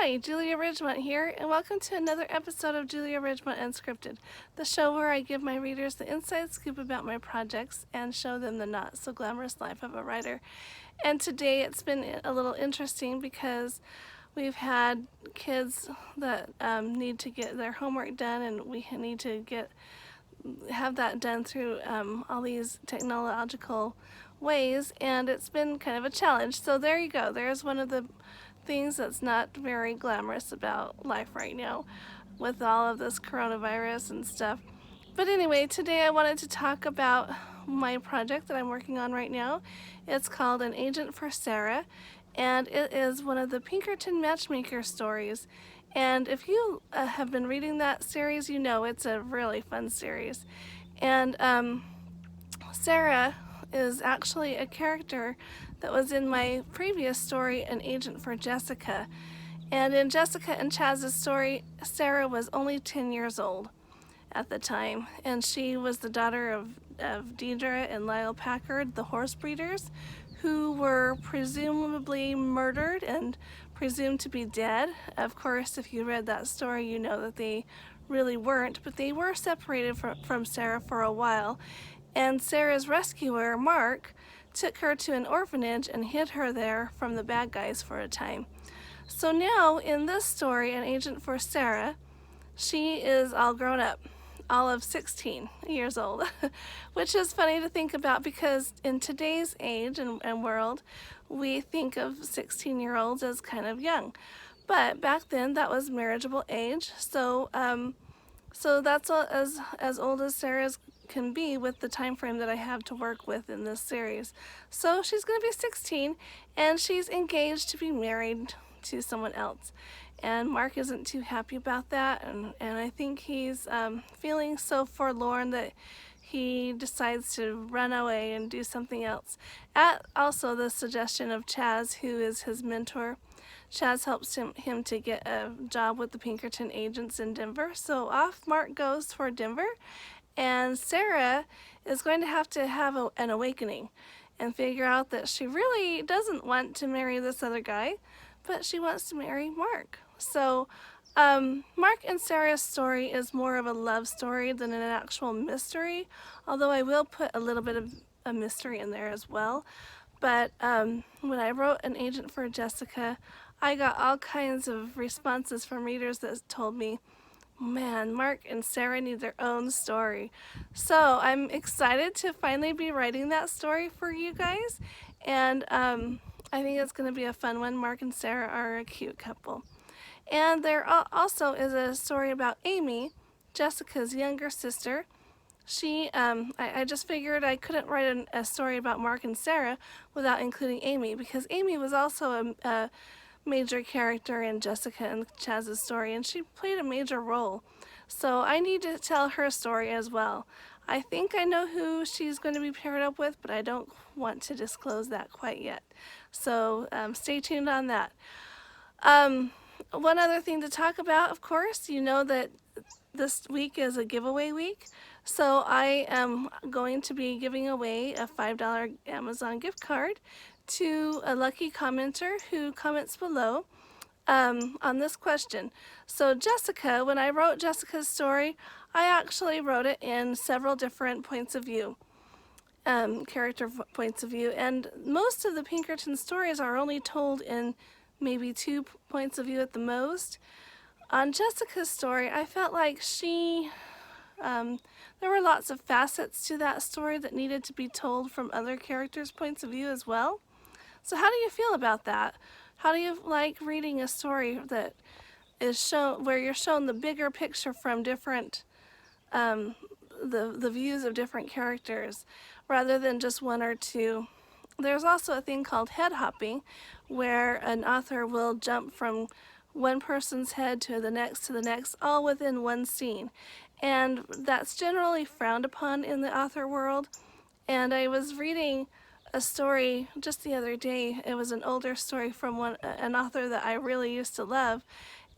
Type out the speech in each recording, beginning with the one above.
Hi, Julia Ridgmont here, and welcome to another episode of Julia Ridgmont Unscripted, the show where I give my readers the inside scoop about my projects and show them the not so glamorous life of a writer. And today it's been a little interesting because we've had kids that need to get their homework done, and we need to have that done through all these technological ways, and it's been kind of a challenge. So there you go. There's one of the things that's not very glamorous about life right now with all of this coronavirus and stuff. But anyway, today I wanted to talk about my project that I'm working on right now. It's called An Agent for Sarah, and it is one of the Pinkerton Matchmaker stories. And if you have been reading that series, you know it's a really fun series. And Sarah is actually a character that was in my previous story, An Agent for Jessica. And in Jessica and Chaz's story, Sarah was only 10 years old at the time, and she was the daughter of Deidre and Lyle Packard, the horse breeders, who were presumably murdered and presumed to be dead. Of course, if you read that story, you know that they really weren't, but they were separated from Sarah for a while, and Sarah's rescuer, Mark, took her to an orphanage and hid her there from the bad guys for a time. So now, in this story, An Agent for Sarah, she is all grown up, all of 16 years old, which is funny to think about because in today's age and world, we think of 16-year-olds as kind of young. But back then, that was marriageable age, so that's as old as Sarah's can be with the time frame that I have to work with in this series. So she's going to be 16, and she's engaged to be married to someone else. And Mark isn't too happy about that, and I think he's feeling so forlorn that he decides to run away and do something else. At also the suggestion of Chaz, who is his mentor. Chaz helps him to get a job with the Pinkerton agents in Denver. So off Mark goes for Denver, and Sarah is going to have an awakening and figure out that she really doesn't want to marry this other guy, but she wants to marry Mark. So Mark and Sarah's story is more of a love story than an actual mystery, although I will put a little bit of a mystery in there as well. But when I wrote An Agent for Jessica, I got all kinds of responses from readers that told me, man, Mark and Sarah need their own story. So I'm excited to finally be writing that story for you guys, and I think it's going to be a fun one. Mark and Sarah are a cute couple. And there also is a story about Amy, Jessica's younger sister. She, I just figured I couldn't write a story about Mark and Sarah without including Amy, because Amy was also a major character in Jessica and Chaz's story, and she played a major role. So I need to tell her story as well. I think I know who she's going to be paired up with, but I don't want to disclose that quite yet. So stay tuned on that. One other thing to talk about, of course, you know that this week is a giveaway week. So I am going to be giving away a $5 Amazon gift card to a lucky commenter who comments below on this question. So Jessica, when I wrote Jessica's story, I actually wrote it in several different points of view, character points of view, and most of the Pinkerton stories are only told in maybe 2 points of view at the most. On Jessica's story, I felt like there were lots of facets to that story that needed to be told from other characters' points of view as well. So how do you feel about that? How do you like reading a story that is shown, where you're shown the bigger picture from different, the views of different characters, rather than just one or two? There's also a thing called head hopping, where an author will jump from one person's head to the next, all within one scene. And that's generally frowned upon in the author world. And I was reading a story just the other day. It was an older story from an author that I really used to love,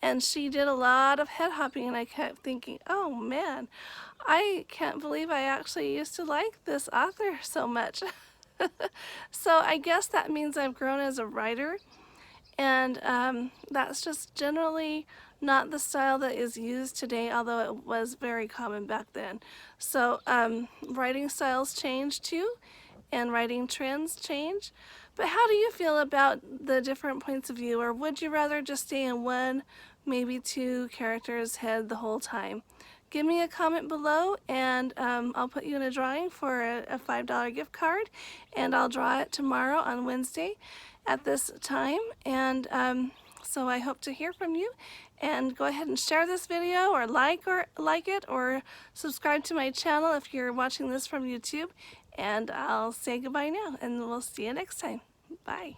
and she did a lot of head hopping, and I kept thinking, oh man, I can't believe I actually used to like this author so much. So I guess that means I've grown as a writer, and that's just generally not the style that is used today, although it was very common back then. So writing styles change too, and writing trends change. But how do you feel about the different points of view, or would you rather just stay in one, maybe two characters' head the whole time? Give me a comment below, and I'll put you in a drawing for a $5 gift card, and I'll draw it tomorrow on Wednesday at this time. And so I hope to hear from you, and go ahead and share this video, or like it, or subscribe to my channel if you're watching this from YouTube. And I'll say goodbye now, and we'll see you next time. Bye.